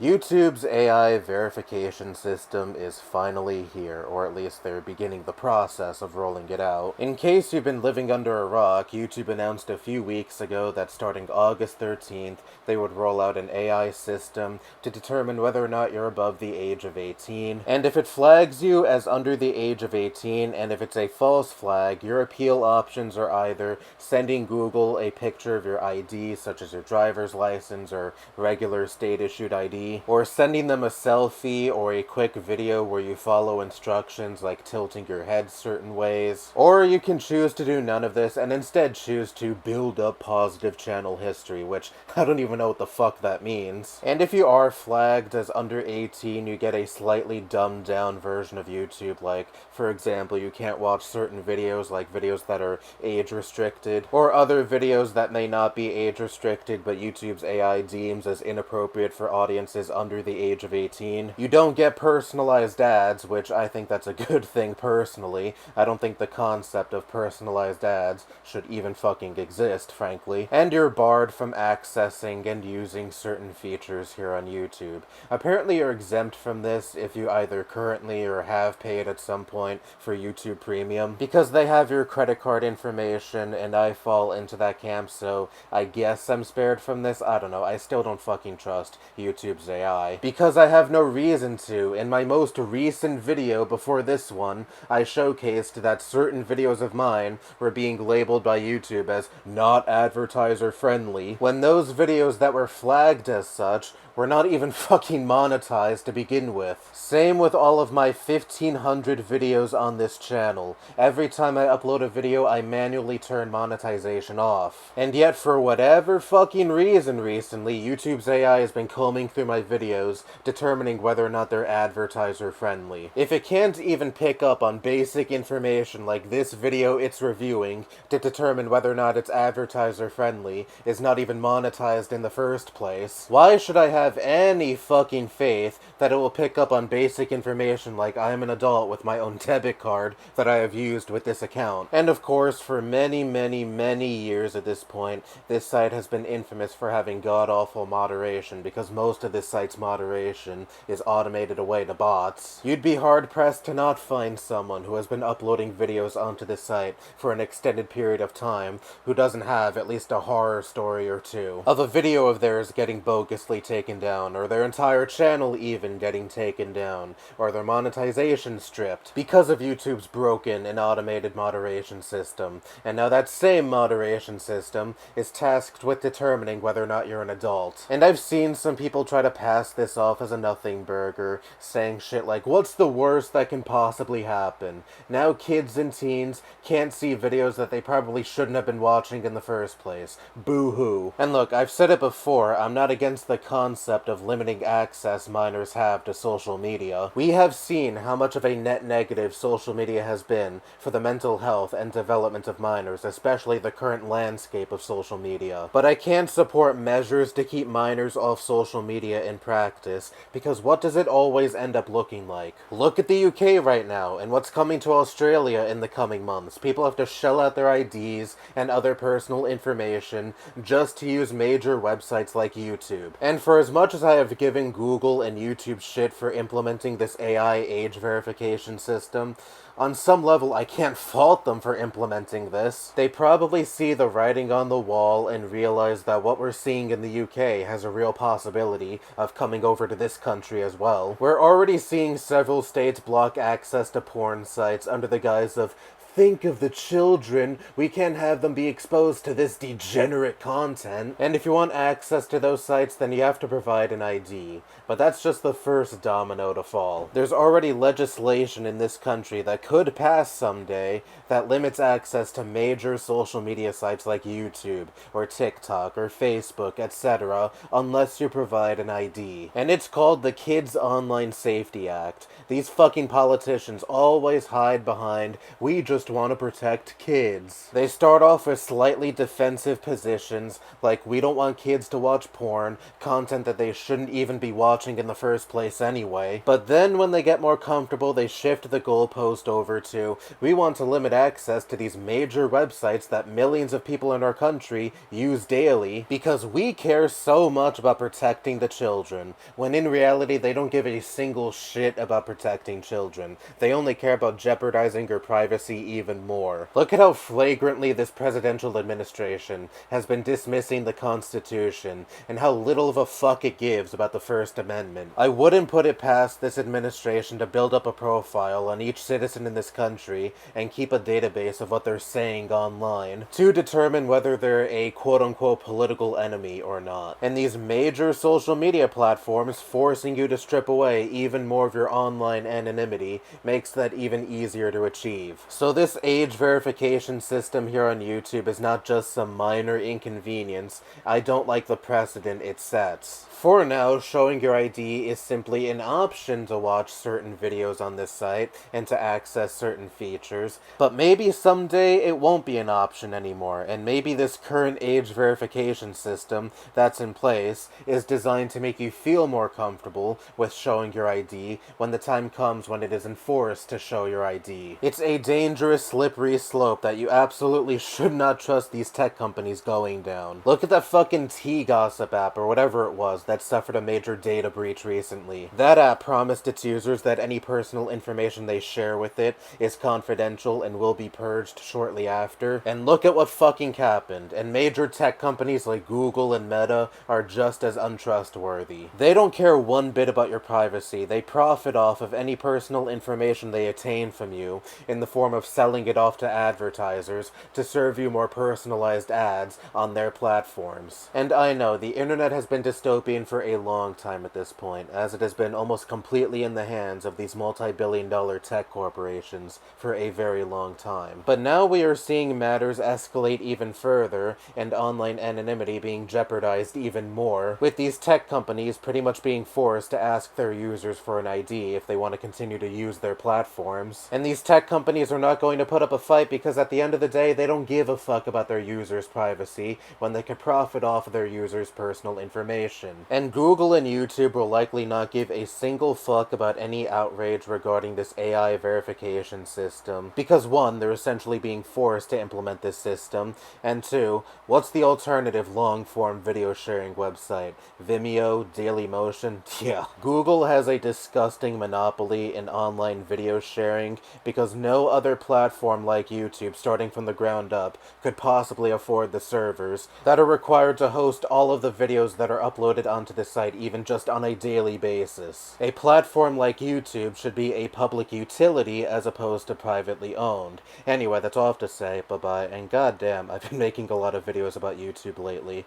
YouTube's AI verification system is finally here, or at least they're beginning the process of rolling it out. In case you've been living under a rock, YouTube announced a few weeks ago that starting August 13th, they would roll out an AI system to determine whether or not you're above the age of 18. And if it flags you as under the age of 18, and if it's a false flag, your appeal options are either sending Google a picture of your ID, such as your driver's license or regular state-issued ID, or sending them a selfie or a quick video where you follow instructions like tilting your head certain ways. Or you can choose to do none of this and instead choose to build up positive channel history, which I don't even know what the fuck that means. And if you are flagged as under 18, you get a slightly dumbed down version of YouTube, like, for example, you can't watch certain videos, like videos that are age restricted, or other videos that may not be age restricted but YouTube's AI deems as inappropriate for audiences under the age of 18. You don't get personalized ads, which I think that's a good thing personally. I don't think the concept of personalized ads should even fucking exist, frankly. And you're barred from accessing and using certain features here on YouTube. Apparently you're exempt from this if you either currently or have paid at some point for YouTube Premium, because they have your credit card information, and I fall into that camp, so I guess I'm spared from this. I don't know, I still don't fucking trust YouTube's AI. Because I have no reason to. In my most recent video before this one, I showcased that certain videos of mine were being labeled by YouTube as not advertiser friendly, when those videos that were flagged as such were not even fucking monetized to begin with. Same with all of my 1,500 videos on this channel. Every time I upload a video, I manually turn monetization off. And yet, for whatever fucking reason recently, YouTube's AI has been combing through my videos, determining whether or not they're advertiser friendly. If it can't even pick up on basic information like this video it's reviewing to determine whether or not it's advertiser friendly is not even monetized in the first place, why should I have any fucking faith that it will pick up on basic information like I'm an adult with my own debit card that I have used with this account? And of course, for many, many, many years at this point, this site has been infamous for having god-awful moderation, because most of this site's moderation is automated away to bots. You'd be hard-pressed to not find someone who has been uploading videos onto this site for an extended period of time who doesn't have at least a horror story or two of a video of theirs getting bogusly taken down, or their entire channel even getting taken down, or their monetization stripped because of YouTube's broken and automated moderation system. And now that same moderation system is tasked with determining whether or not you're an adult. And I've seen some people try to pass this off as a nothing burger, saying shit like, what's the worst that can possibly happen? Now kids and teens can't see videos that they probably shouldn't have been watching in the first place. Boo-hoo. And look, I've said it before, I'm not against the concept of limiting access minors have to social media. We have seen how much of a net negative social media has been for the mental health and development of minors, especially the current landscape of social media. But I can't support measures to keep minors off social media in practice, because what does it always end up looking like? Look at the UK right now, and what's coming to Australia in the coming months. People have to shell out their IDs and other personal information just to use major websites like YouTube. And for as much as I have given Google and YouTube shit for implementing this AI age verification system, on some level, I can't fault them for implementing this. They probably see the writing on the wall and realize that what we're seeing in the UK has a real possibility of coming over to this country as well. We're already seeing several states block access to porn sites under the guise of think of the children, we can't have them be exposed to this degenerate content. And if you want access to those sites, then you have to provide an ID. But that's just the first domino to fall. There's already legislation in this country that could pass someday that limits access to major social media sites like YouTube, or TikTok, or Facebook, etc., unless you provide an ID. And it's called the Kids Online Safety Act. These fucking politicians always hide behind, we just just want to protect kids. They start off with slightly defensive positions, like we don't want kids to watch porn, content that they shouldn't even be watching in the first place anyway. But then when they get more comfortable, they shift the goalpost over to, we want to limit access to these major websites that millions of people in our country use daily, because we care so much about protecting the children, when in reality they don't give a single shit about protecting children. They only care about jeopardizing your privacy even more. Look at how flagrantly this presidential administration has been dismissing the Constitution, and how little of a fuck it gives about the First Amendment. I wouldn't put it past this administration to build up a profile on each citizen in this country and keep a database of what they're saying online to determine whether they're a quote-unquote political enemy or not. And these major social media platforms forcing you to strip away even more of your online anonymity makes that even easier to achieve. So this age verification system here on YouTube is not just some minor inconvenience. I don't like the precedent it sets. For now, showing your ID is simply an option to watch certain videos on this site and to access certain features, but maybe someday it won't be an option anymore, and maybe this current age verification system that's in place is designed to make you feel more comfortable with showing your ID when the time comes when it is enforced to show your ID. It's a dangerous, slippery slope that you absolutely should not trust these tech companies going down. Look at that fucking T-Gossip app or whatever it was that suffered a major data breach recently. That app promised its users that any personal information they share with it is confidential and will be purged shortly after. And look at what fucking happened. And major tech companies like Google and Meta are just as untrustworthy. They don't care one bit about your privacy. They profit off of any personal information they attain from you in the form of selling it off to advertisers to serve you more personalized ads on their platforms. And I know, the internet has been dystopian for a long time at this point, as it has been almost completely in the hands of these multi-billion-dollar tech corporations for a very long time. But now we are seeing matters escalate even further, and online anonymity being jeopardized even more, with these tech companies pretty much being forced to ask their users for an ID if they want to continue to use their platforms. And these tech companies are not going to put up a fight because at the end of the day, they don't give a fuck about their users' privacy when they can profit off of their users' personal information. And Google and YouTube will likely not give a single fuck about any outrage regarding this AI verification system, because one, they're essentially being forced to implement this system, and two, what's the alternative long-form video sharing website? Vimeo? Dailymotion? Yeah. Google has a disgusting monopoly in online video sharing because no other platform like YouTube, starting from the ground up, could possibly afford the servers that are required to host all of the videos that are uploaded onto the site even just on a daily basis. A platform like YouTube should be a public utility as opposed to privately owned. Anyway, that's all I have to say. Bye-bye, and goddamn, I've been making a lot of videos about YouTube lately.